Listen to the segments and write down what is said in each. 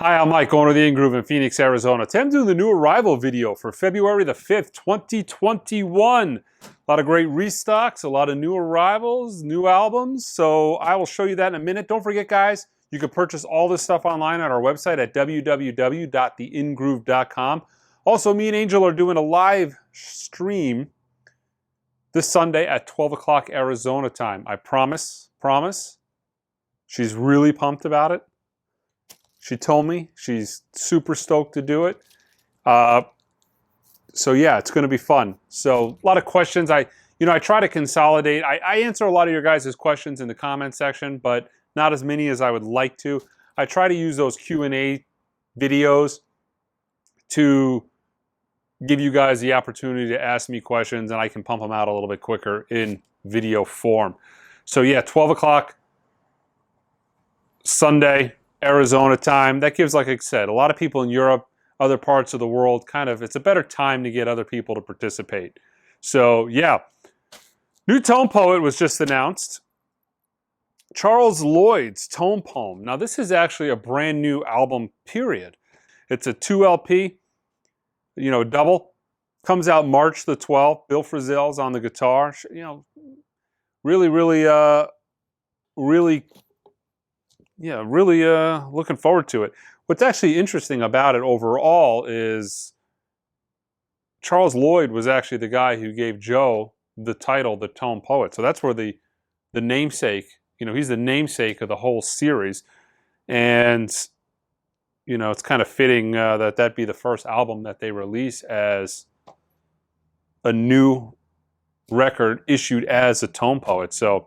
Hi, I'm Mike, owner of the In-Groove in Phoenix, Arizona. Today I'm doing the new arrival video for February the 5th, 2021. A lot of great restocks, a lot of new arrivals, new albums. So I will show you that in a minute. Don't forget, guys, you can purchase all this stuff online at our website at www.theingroove.com. Also, me and Angel are doing a live stream this Sunday at 12 o'clock Arizona time. I promise. She's really pumped about it. She told me she's super stoked to do it. So yeah, it's going to be fun. So a lot of questions. I try to consolidate. I answer a lot of your guys' questions in the comment section, but not as many as I would like to. I try to use those Q&A videos to give you guys the opportunity to ask me questions, and I can pump them out a little bit quicker in video form. So yeah, 12 o'clock Sunday, Arizona time. That gives, like I said, a lot of people in Europe, other parts of the world, it's a better time to get other people to participate. So yeah, new tone poet was just announced. Charles Lloyd's Tone Poem. Now this is actually a brand new album, period. It's a 2 LP, double. Comes out March the 12th. Bill Frisell's on the guitar. Really looking forward to it. What's actually interesting about it overall is Charles Lloyd was actually the guy who gave Joe the title, the Tone Poet. So that's where the namesake, he's the namesake of the whole series. And, it's kind of fitting that be the first album that they release as a new record issued as a Tone Poet. So,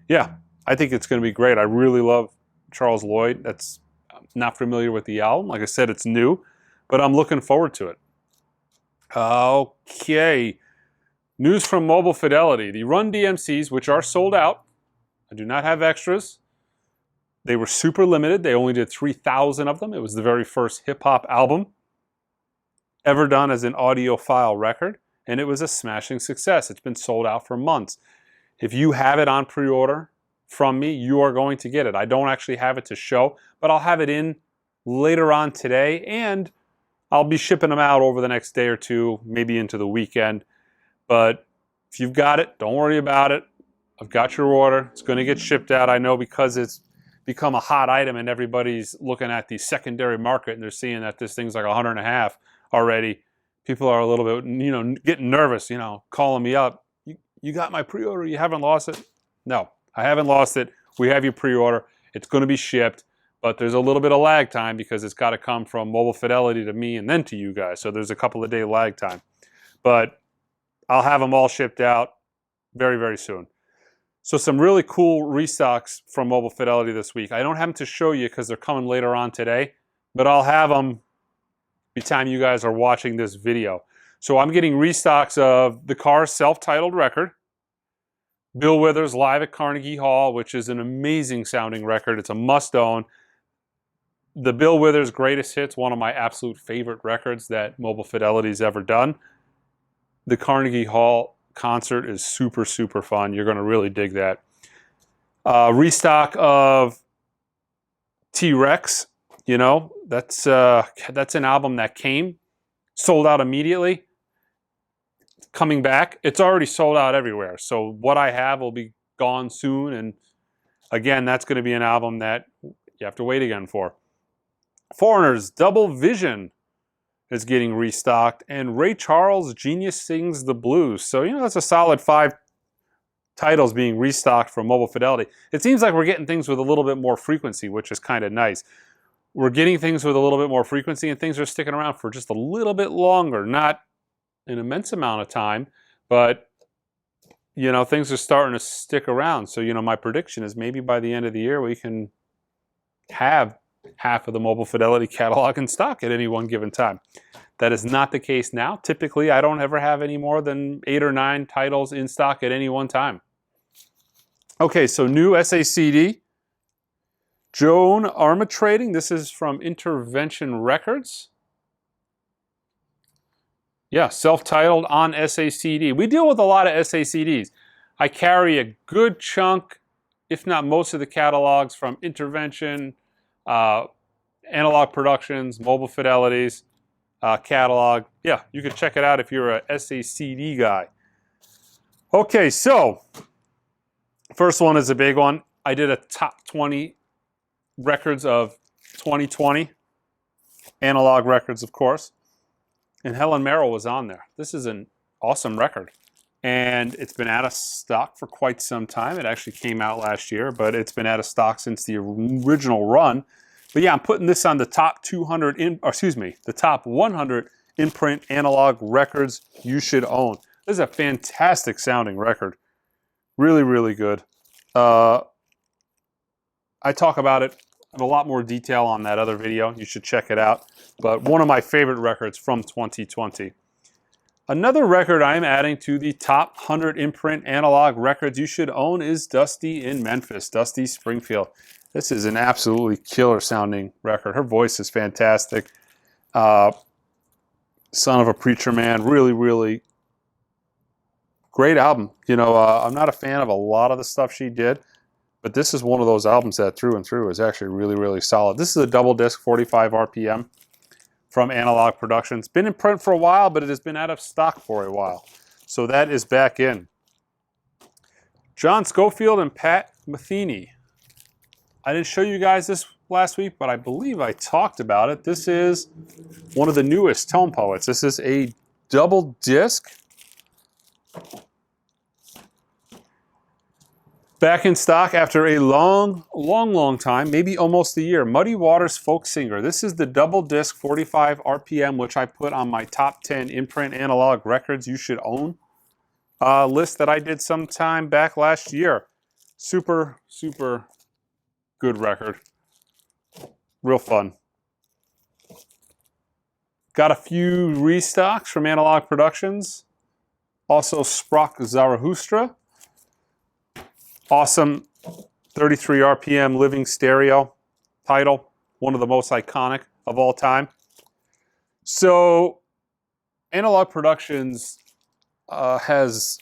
yeah, I think it's going to be great. I really love Charles Lloyd. I'm not familiar with the album. Like I said, it's new, but I'm looking forward to it. Okay. News from Mobile Fidelity. The Run DMCs, which are sold out. I do not have extras. They were super limited. They only did 3,000 of them. It was the very first hip-hop album ever done as an audiophile record, and it was a smashing success. It's been sold out for months. If you have it on pre-order from me, you are going to get it. I don't actually have it to show, but I'll have it in later on today, and I'll be shipping them out over the next day or two, maybe into the weekend. But if you've got it, don't worry about it. I've got your order. It's going to get shipped out. I know because it's become a hot item and everybody's looking at the secondary market and they're seeing that this thing's like $150 already. People are a little bit, getting nervous, calling me up. You got my pre-order? You haven't lost it? No. I haven't lost it. We have your pre-order. It's going to be shipped, but there's a little bit of lag time because it's got to come from Mobile Fidelity to me and then to you guys. So there's a couple of day lag time. But I'll have them all shipped out very, very soon. So some really cool restocks from Mobile Fidelity this week. I don't have them to show you because they're coming later on today, but I'll have them by the time you guys are watching this video. So I'm getting restocks of the Cars self-titled record, Bill Withers live at Carnegie Hall, which is an amazing sounding record. It's a must-own. The Bill Withers Greatest Hits, one of my absolute favorite records that Mobile Fidelity's ever done. The Carnegie Hall concert is super, super fun. You're going to really dig that. Restock of T-Rex. That's an album that sold out immediately. Coming back, it's already sold out everywhere. So what I have will be gone soon. And again, that's going to be an album that you have to wait again for. Foreigner's Double Vision is getting restocked. And Ray Charles' Genius Sings the Blues. So, that's a solid 5 titles being restocked from Mobile Fidelity. It seems like we're getting things with a little bit more frequency, which is kind of nice. We're getting things with a little bit more frequency, and things are sticking around for just a little bit longer. Not an immense amount of time, but things are starting to stick around. So my prediction is maybe by the end of the year we can have half of the Mobile Fidelity catalog in stock at any one given time. That is not the case now. Typically I don't ever have any more than 8 or 9 titles in stock at any one time. Okay, so new SACD, Joan Armatrading. This is from Intervention Records. Yeah, self-titled on SACD. We deal with a lot of SACDs. I carry a good chunk, if not most of the catalogs from Intervention, Analog Productions, Mobile Fidelities, catalog. Yeah, you can check it out if you're a SACD guy. Okay, so first one is a big one. I did a top 20 records of 2020. Analog records, of course. And Helen Merrill was on there. This is an awesome record. And it's been out of stock for quite some time. It actually came out last year, but it's been out of stock since the original run. But yeah, I'm putting this on the top 100 in-print analog records you should own. This is a fantastic sounding record. Really, really good. I talk about it in a lot more detail on that other video. You should check it out. But one of my favorite records from 2020. Another record I'm adding to the top 100 in-print analog records you should own is Dusty in Memphis, Dusty Springfield. This is an absolutely killer sounding record. Her voice is fantastic. Son of a Preacher Man, really, really great album. You know, I'm not a fan of a lot of the stuff she did, but this is one of those albums that through and through is actually really, really solid. This is a double disc, 45 RPM. From Analog Productions. Been in print for a while, but it has been out of stock for a while. So that is back in. John Schofield and Pat Metheny. I didn't show you guys this last week, but I believe I talked about it. This is one of the newest Tone Poets. This is a double disc. Back in stock after a long time, maybe almost a year. Muddy Waters Folk Singer. This is the double disc 45 RPM, which I put on my top 10 imprint analog records you should own list that I did sometime back last year. Super, super good record. Real fun. Got a few restocks from Analog Productions. Also Sprach Zarathustra. Awesome 33 RPM living stereo title. One of the most iconic of all time. So Analog Productions has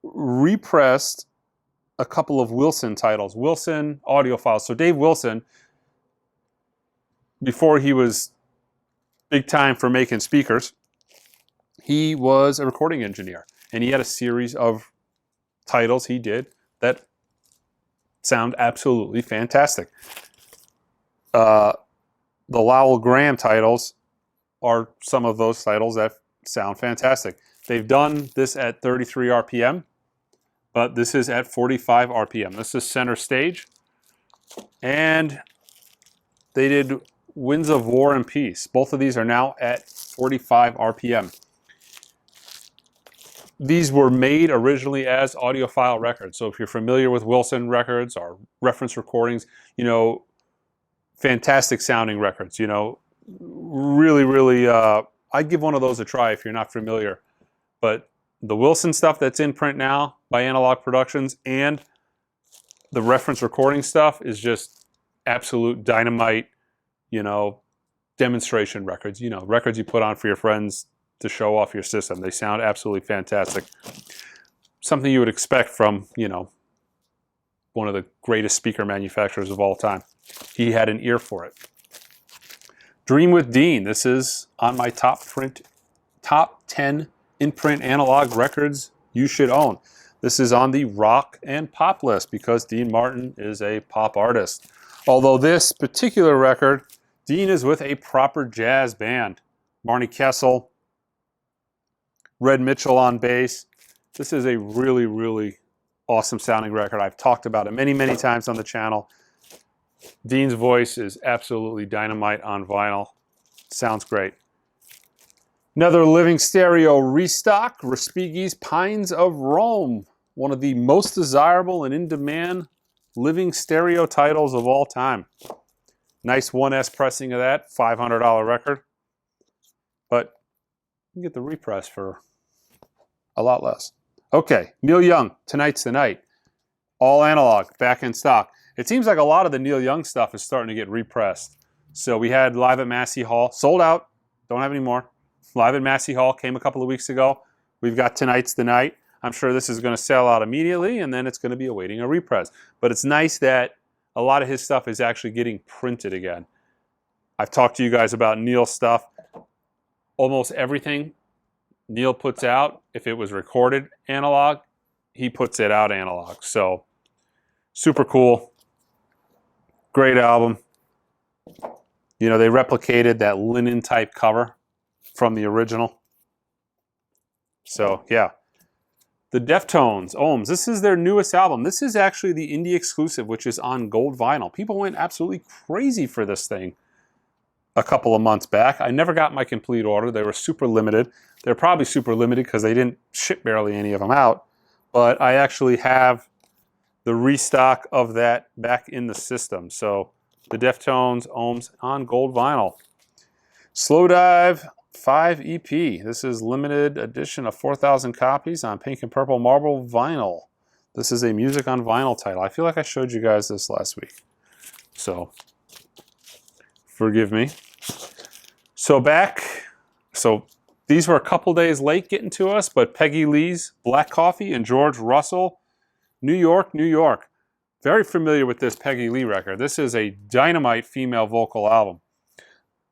repressed a couple of Wilson titles. Wilson Audiophile. So Dave Wilson, before he was big time for making speakers, he was a recording engineer. And he had a series of titles he did that sound absolutely fantastic. The Lowell Graham titles are some of those titles that sound fantastic. They've done this at 33 RPM, but this is at 45 RPM. This is Center Stage. And they did Winds of War and Peace. Both of these are now at 45 RPM. These were made originally as audiophile records. So if you're familiar with Wilson records or reference recordings, you know, fantastic sounding records, you know, really, really, I'd give one of those a try if you're not familiar. But the Wilson stuff that's in print now by Analog Productions and the reference recording stuff is just absolute dynamite, you know, demonstration records, you know, records you put on for your friends to show off your system. They sound absolutely fantastic. Something you would expect from, you know, one of the greatest speaker manufacturers of all time. He had an ear for it. Dream with Dean. This is on my top 10 in-print analog records you should own. This is on the rock and pop list because Dean Martin is a pop artist. Although this particular record, Dean is with a proper jazz band. Marnie Kessel, Red Mitchell on bass. This is a really, really awesome sounding record. I've talked about it many, many times on the channel. Dean's voice is absolutely dynamite on vinyl. Sounds great. Another living stereo restock, Respighi's Pines of Rome. One of the most desirable and in-demand living stereo titles of all time. Nice 1S pressing of that, $500 record. But you can get the repress for a lot less. Okay, Neil Young, Tonight's the Night. All analog, back in stock. It seems like a lot of the Neil Young stuff is starting to get repressed. So we had Live at Massey Hall, sold out, don't have any more. Live at Massey Hall came a couple of weeks ago. We've got Tonight's the Night. I'm sure this is going to sell out immediately, and then it's going to be awaiting a repress. But it's nice that a lot of his stuff is actually getting printed again. I've talked to you guys about Neil's stuff. Almost everything Neil puts out, if it was recorded analog, he puts it out analog. So super cool. Great album. You know, they replicated that linen type cover from the original. So yeah. The Deftones, Ohms. This is their newest album. This is actually the indie exclusive, which is on gold vinyl. People went absolutely crazy for this thing a couple of months back. I never got my complete order. They were super limited. They're probably super limited because they didn't ship barely any of them out. But I actually have the restock of that back in the system. So the Deftones, Ohms on gold vinyl. Slow Dive 5 EP. This is limited edition of 4,000 copies on pink and purple marble vinyl. This is a music on vinyl title. I feel like I showed you guys this last week. So forgive me. So these were a couple days late getting to us, but Peggy Lee's Black Coffee and George Russell, New York, New York. Very familiar with this Peggy Lee record. This is a dynamite female vocal album.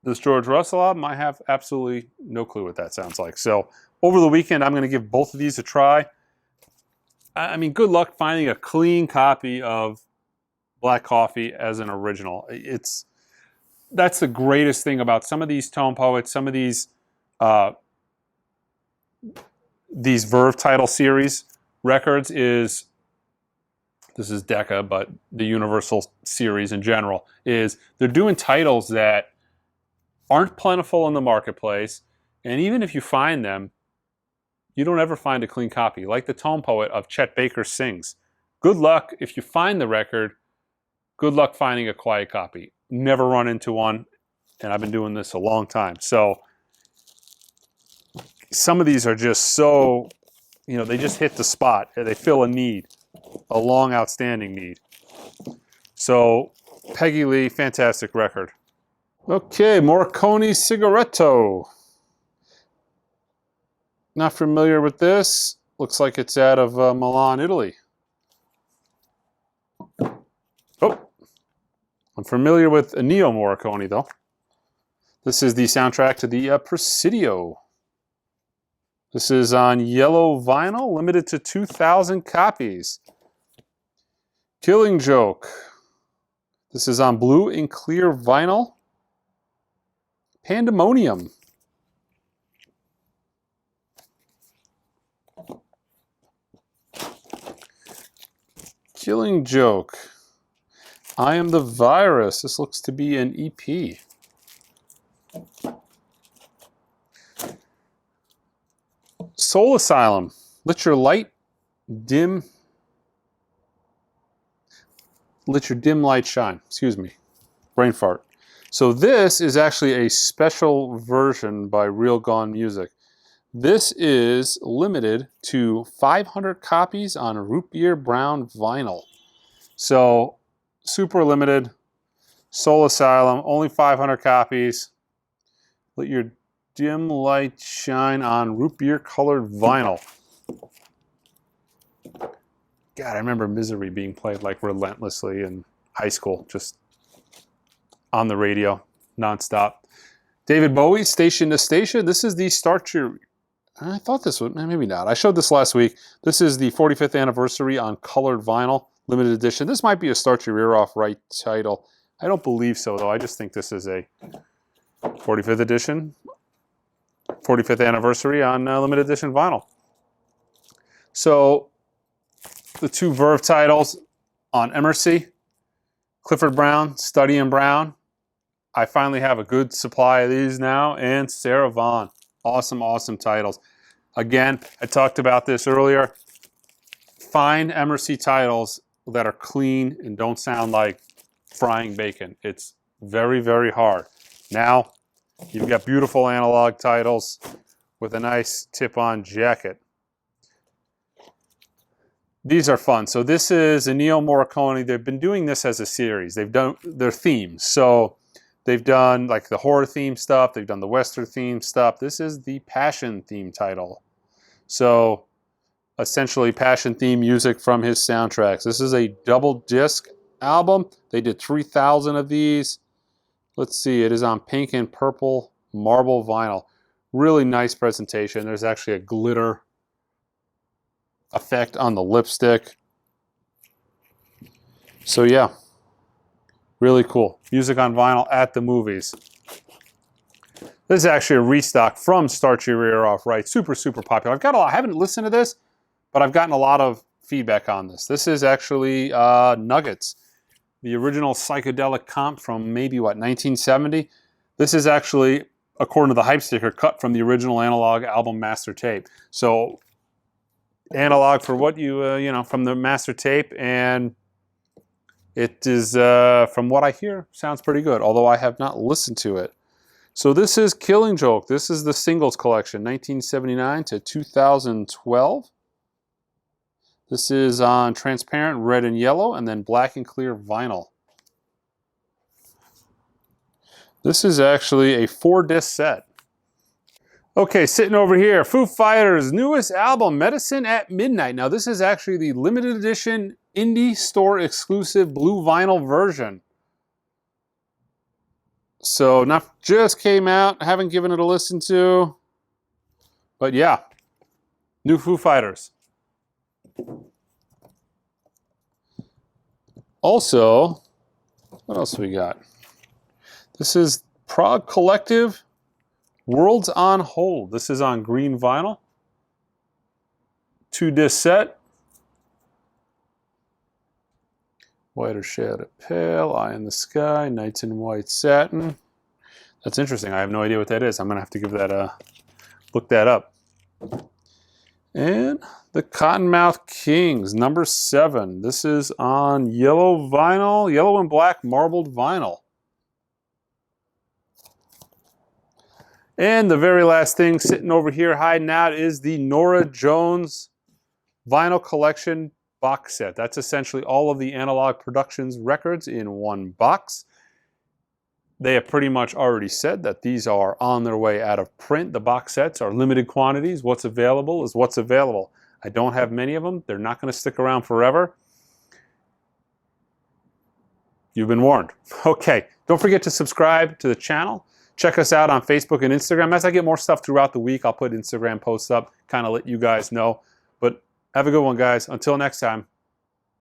This George Russell album, I have absolutely no clue what that sounds like. So over the weekend, I'm going to give both of these a try. I mean, good luck finding a clean copy of Black Coffee as an original. That's the greatest thing about some of these tone poets, some of these Verve title series records is, this is Decca, but the Universal series in general, is they're doing titles that aren't plentiful in the marketplace, and even if you find them, you don't ever find a clean copy. Like the Tone Poet of Chet Baker Sings. Good luck if you find the record, good luck finding a quiet copy. Never run into one, and I've been doing this a long time. So some of these are just so, you know, they just hit the spot. They fill a need, a long outstanding need. So Peggy Lee, fantastic record. Okay, Morricone Cigaretto. Not familiar with this. Looks like it's out of Milan, Italy. Oh, I'm familiar with Ennio Morricone, though. This is the soundtrack to the Presidio. This is on yellow vinyl, limited to 2,000 copies. Killing Joke. This is on blue and clear vinyl. Pandemonium. Killing Joke. I Am the Virus. This looks to be an EP. Soul Asylum. Let your dim light shine. Excuse me. Brain fart. So this is actually a special version by Real Gone Music. This is limited to 500 copies on root beer brown vinyl. So super limited. Soul Asylum, only 500 copies. Let your dim light shine on root beer colored vinyl. God, I remember Misery being played like relentlessly in high school, just on the radio, nonstop. David Bowie, Station to Station. This is the Start Your... I thought this would... Maybe not. I showed this last week. This is the 45th anniversary on colored vinyl, limited edition. This might be a Start Your Ear Off Right title. I don't believe so, though. I just think this is a 45th edition, 45th anniversary on limited edition vinyl. So the two Verve titles on Emercy, Clifford Brown, Study in Brown. I finally have a good supply of these now, and Sarah Vaughan. Awesome, awesome titles. Again, I talked about this earlier. Find Emercy titles that are clean and don't sound like frying bacon. It's very, very hard. Now, you've got beautiful analog titles with a nice tip-on jacket. These are fun. So this is Ennio Morricone. They've been doing this as a series. They've done their themes. So they've done like the horror theme stuff. They've done the Western theme stuff. This is the Passion theme title. So essentially Passion theme music from his soundtracks. This is a double disc album. They did 3,000 of these. Let's see, it is on pink and purple marble vinyl. Really nice presentation. There's actually a glitter effect on the lipstick. So yeah, really cool. Music on vinyl at the movies. This is actually a restock from Start Your Ear Off Right. Super, super popular. I haven't listened to this, but I've gotten a lot of feedback on this. This is actually Nuggets, the original psychedelic comp from maybe, what, 1970? This is actually, according to the hype sticker, cut from the original analog album master tape. So, analog for what you know, from the master tape, and it is, from what I hear, sounds pretty good, although I have not listened to it. So this is Killing Joke. This is the singles collection, 1979 to 2012. This is on transparent red and yellow, and then black and clear vinyl. This is actually a 4-disc set. Okay, sitting over here, Foo Fighters' newest album, Medicine at Midnight. Now this is actually the limited edition indie store exclusive blue vinyl version. So not just came out, haven't given it a listen to, but yeah, new Foo Fighters. Also, what else we got? This is Prague Collective, Worlds on Hold. This is on green vinyl. 2-disc set. White or Shaded Pale, Eye in the Sky, Nights in White Satin. That's interesting. I have no idea what that is. I'm going to have to give that a look that up. And the Cottonmouth Kings, number 7. This is on yellow vinyl, yellow and black marbled vinyl. And the very last thing sitting over here hiding out is the Norah Jones vinyl collection box set. That's essentially all of the Analog Productions records in one box. They have pretty much already said that these are on their way out of print. The box sets are limited quantities. What's available is what's available. I don't have many of them. They're not going to stick around forever. You've been warned. Okay, don't forget to subscribe to the channel. Check us out on Facebook and Instagram. As I get more stuff throughout the week, I'll put Instagram posts up, kind of let you guys know. But have a good one, guys. Until next time.